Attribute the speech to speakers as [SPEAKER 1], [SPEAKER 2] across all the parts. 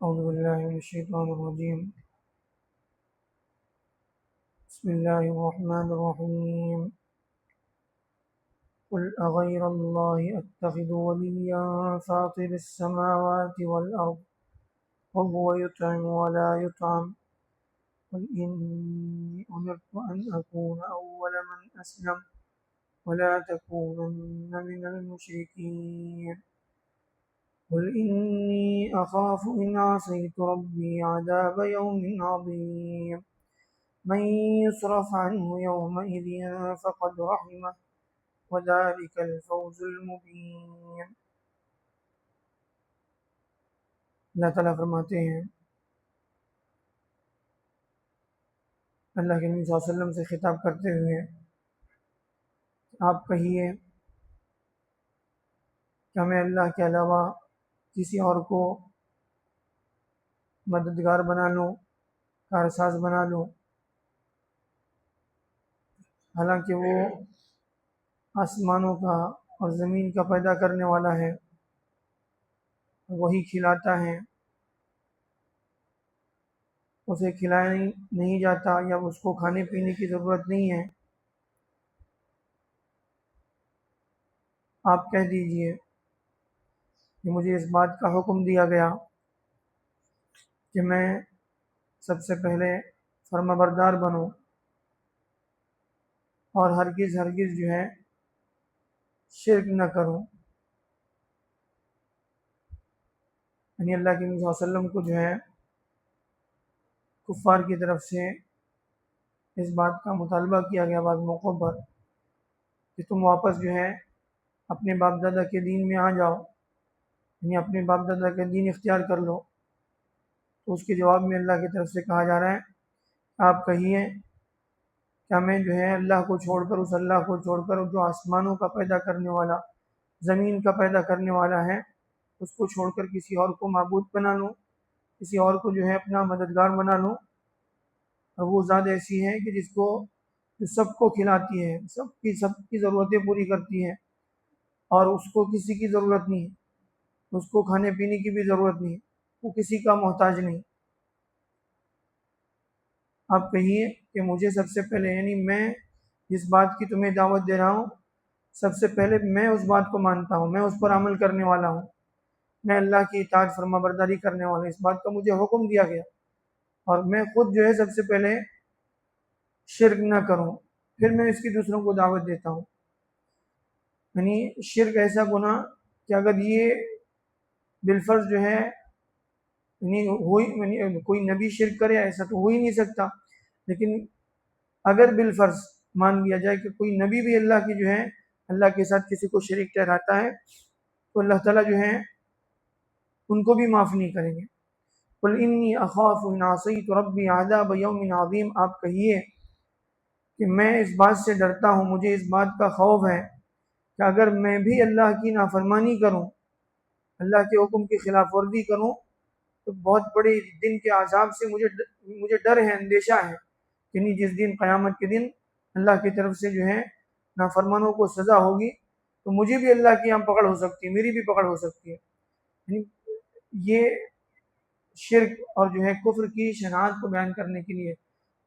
[SPEAKER 1] أعوذ بالله من الشيطان الرجيم. بسم الله الرحمن الرحيم. قل أغير الله أتخذ وليا فاطر السماوات والأرض وهو يطعم ولا يطعم قل إني أمرت أن أكون أول من أسلم ولا تكونن من المشركين قل إني أخاف إن عصيت ربي عذاب يوم عظيم من يصرف عنه يومئذ فقد رحمه وذلك الفوز المبين. اللہ تعالیٰ فرماتے ہیں، اللہ کے نبی صلی اللہ علیہ وسلم سے خطاب کرتے ہوئے، آپ کہیے کہ میں اللہ کے علاوہ کسی اور کو مددگار بنا لوں، کارساز بنا لوں، حالانکہ وہ آسمانوں کا اور زمین کا پیدا کرنے والا ہے، وہی کھلاتا ہے، اسے کھلایا نہیں جاتا یا اس کو کھانے پینے کی ضرورت نہیں ہے. آپ کہہ دیجئے کہ مجھے اس بات کا حکم دیا گیا کہ میں سب سے پہلے فرما بردار بنوں اور ہرگز جو ہے شرک نہ کروں. یعنی اللہ کے نبی صلی اللہ علیہ وسلم کو جو ہے کفار کی طرف سے اس بات کا مطالبہ کیا گیا بعض موقعوں پر کہ تم واپس جو ہے اپنے باپ دادا کے دین میں آ جاؤ، یعنی اپنے باپ دادا کا دین اختیار کر لو. تو اس کے جواب میں اللہ کی طرف سے کہا جا رہا ہے، آپ کہیے کیا میں جو ہے اللہ کو چھوڑ کر، اس اللہ کو چھوڑ کر جو آسمانوں کا پیدا کرنے والا، زمین کا پیدا کرنے والا ہے، اس کو چھوڑ کر کسی اور کو معبود بنا لوں، کسی اور کو جو ہے اپنا مددگار بنا لوں؟ اور وہ ذات ایسی ہے کہ جو سب کو کھلاتی ہے، سب کی ضرورتیں پوری کرتی ہے، اور اس کو کسی کی ضرورت نہیں، اس کو کھانے پینے کی بھی ضرورت نہیں، وہ کسی کا محتاج نہیں. آپ کہیے کہ مجھے سب سے پہلے، یعنی میں جس بات کی تمہیں دعوت دے رہا ہوں، سب سے پہلے میں اس بات کو مانتا ہوں، میں اس پر عمل کرنے والا ہوں، میں اللہ کی اطاعت فرما برداری کرنے والا ہوں. اس بات کا مجھے حکم دیا گیا اور میں خود جو ہے سب سے پہلے شرک نہ کروں، پھر میں اس کی دوسروں کو دعوت دیتا ہوں. یعنی شرک ایسا گناہ کہ اگر یہ بالفرض جو ہے یعنی کوئی نبی شرک کرے، ایسا تو ہو ہی نہیں سکتا، لیکن اگر بالفرض مان لیا جائے کہ کوئی نبی بھی اللہ کی جو ہے اللہ کے ساتھ کسی کو شریک ٹھہراتا ہے تو اللہ تعالیٰ جو ہے ان کو بھی معاف نہیں کریں گے. قل انی اخاف ان عصیت ربی عذاب یوم عظیم. آپ کہیے کہ میں اس بات سے ڈرتا ہوں، مجھے اس بات کا خوف ہے کہ اگر میں بھی اللہ کی نافرمانی کروں، اللہ کے حکم کی خلاف ورزی کروں، تو بہت بڑے دن کے عذاب سے مجھے ڈر ہے، اندیشہ ہے. یعنی جس دن قیامت کے دن اللہ کی طرف سے جو ہے نافرمانوں کو سزا ہوگی تو مجھے بھی اللہ کی یہاں پکڑ ہو سکتی ہے، میری بھی پکڑ ہو سکتی ہے. یعنی یہ شرک اور جو ہے کفر کی شناعت کو بیان کرنے کے لیے،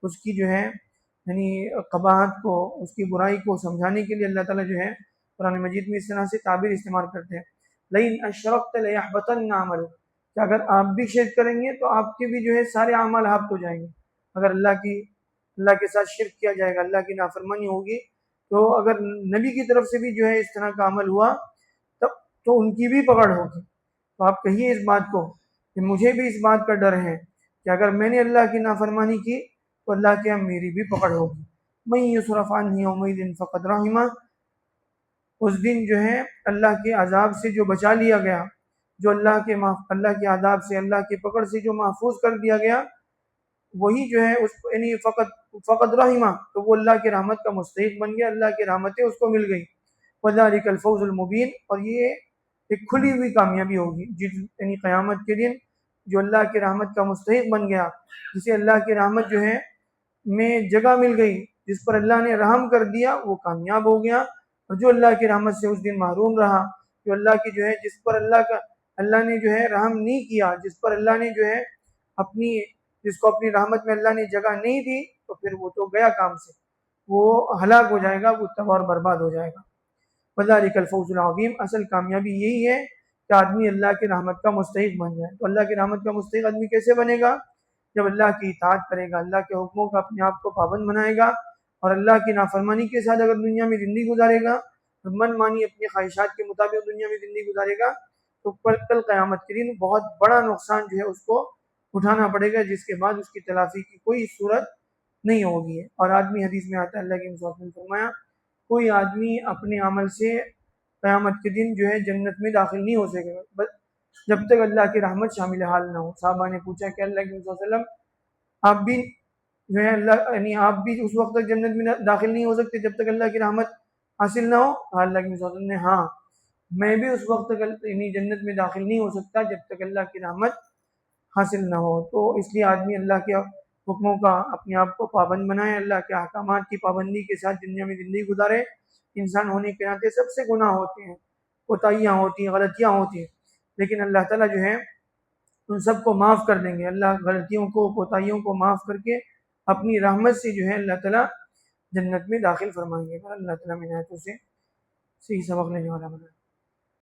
[SPEAKER 1] اس کی جو ہے یعنی قباحت کو، اس کی برائی کو سمجھانے کے لیے اللہ تعالیٰ جو ہے قرآن مجید میں اس طرح سے تعبیر استعمال کرتے ہیں. لئن اشرکت لیحبطن عملک، کہ اگر آپ بھی شرک کریں گے تو آپ کے بھی جو ہے سارے اعمال ہابط ہو جائیں گے. اگر اللہ کے ساتھ شرک کیا جائے گا، اللہ کی نافرمانی ہوگی، تو اگر نبی کی طرف سے بھی جو ہے اس طرح کا عمل ہوا تب تو ان کی بھی پکڑ ہوگی. تو آپ کہیے اس بات کو کہ مجھے بھی اس بات کا ڈر ہے کہ اگر میں نے اللہ کی نافرمانی کی تو اللہ کے یہاں میری بھی پکڑ ہوگی. من یصرف عنہ یومئذ فقد رحمہ، اس دن جو ہے اللہ کے عذاب سے جو بچا لیا گیا، جو اللہ کے عذاب سے، اللہ کی پکڑ سے جو محفوظ کر دیا گیا، وہی جو ہے اس یعنی فقط رحمہ، تو وہ اللہ کی رحمت کا مستحق بن گیا، اللہ کی رحمتیں اس کو مل گئی. وذالک الفوز المبین، اور یہ ایک کھلی ہوئی کامیابی ہوگی یعنی قیامت کے دن جو اللہ کی رحمت کا مستحق بن گیا، جسے اللہ کی رحمت جو ہے میں جگہ مل گئی، جس پر اللہ نے رحم کر دیا، وہ کامیاب ہو گیا. اور جو اللہ کی رحمت سے اس دن محروم رہا، جو اللہ کی جو ہے جس پر اللہ نے جو ہے رحم نہیں کیا، جس پر اللہ نے جو ہے جس کو اپنی رحمت میں اللہ نے جگہ نہیں دی، تو پھر وہ تو گیا کام سے، وہ ہلاک ہو جائے گا، وہ تباہ اور برباد ہو جائے گا۔ وذالک الفوز العظیم، اصل کامیابی یہی ہے کہ آدمی اللہ کی رحمت کا مستحق بن جائے۔ تو اللہ کی رحمت کا مستحق آدمی کیسے بنے گا؟ جب اللہ کی اطاعت کرے گا، اللہ کے حکموں کا اپنے آپ کو پابند بنائے گا، اور اللہ کی نافرمانی کے ساتھ اگر دنیا میں زندگی گزارے گا، من مانی اپنی خواہشات کے مطابق دنیا میں زندگی گزارے گا، تو کل قیامت کے دن بہت بڑا نقصان جو ہے اس کو اٹھانا پڑے گا، جس کے بعد اس کی تلافی کی کوئی صورت نہیں ہوگی۔ اور آدمی، حدیث میں آتا ہے، اللہ کے رسول نے فرمایا، کوئی آدمی اپنے عمل سے قیامت کے دن جو ہے جنت میں داخل نہیں ہو سکے گا جب تک اللہ کی رحمت شامل حال نہ ہو۔ صحابہ نے پوچھا کہ اللہ کے رسول صلی اللہ علیہ وسلم، آپ بھی جو ہے اللہ، یعنی آپ بھی اس وقت تک جنت میں داخل نہیں ہو سکتے جب تک اللہ کی رحمت حاصل نہ ہو؟ اللہ کے رسول صلی اللہ علیہ وسلم نے ہاں، میں بھی اس وقت تک یعنی جنت میں داخل نہیں ہو سکتا جب تک اللہ کی رحمت حاصل نہ ہو۔ تو اس لیے آدمی اللہ کے حکموں کا اپنے آپ کو پابند بنائے، اللہ کے احکامات کی پابندی کے ساتھ دنیا میں زندگی گزارے۔ انسان ہونے کے ناطے سب سے گناہ ہوتے ہیں، کوتاہیاں ہوتی ہیں، غلطیاں ہوتی ہیں، لیکن اللہ تعالیٰ جو ہے ان سب کو معاف کر دیں گے۔ اللہ غلطیوں کو، کوتاہیوں کو معاف کر کے اپنی رحمت سے جو ہے اللہ تعالیٰ جنت میں داخل فرمائیں گے۔ اللہ تعالیٰ میں نہایت سے صحیح سبق لینے والا بنا۔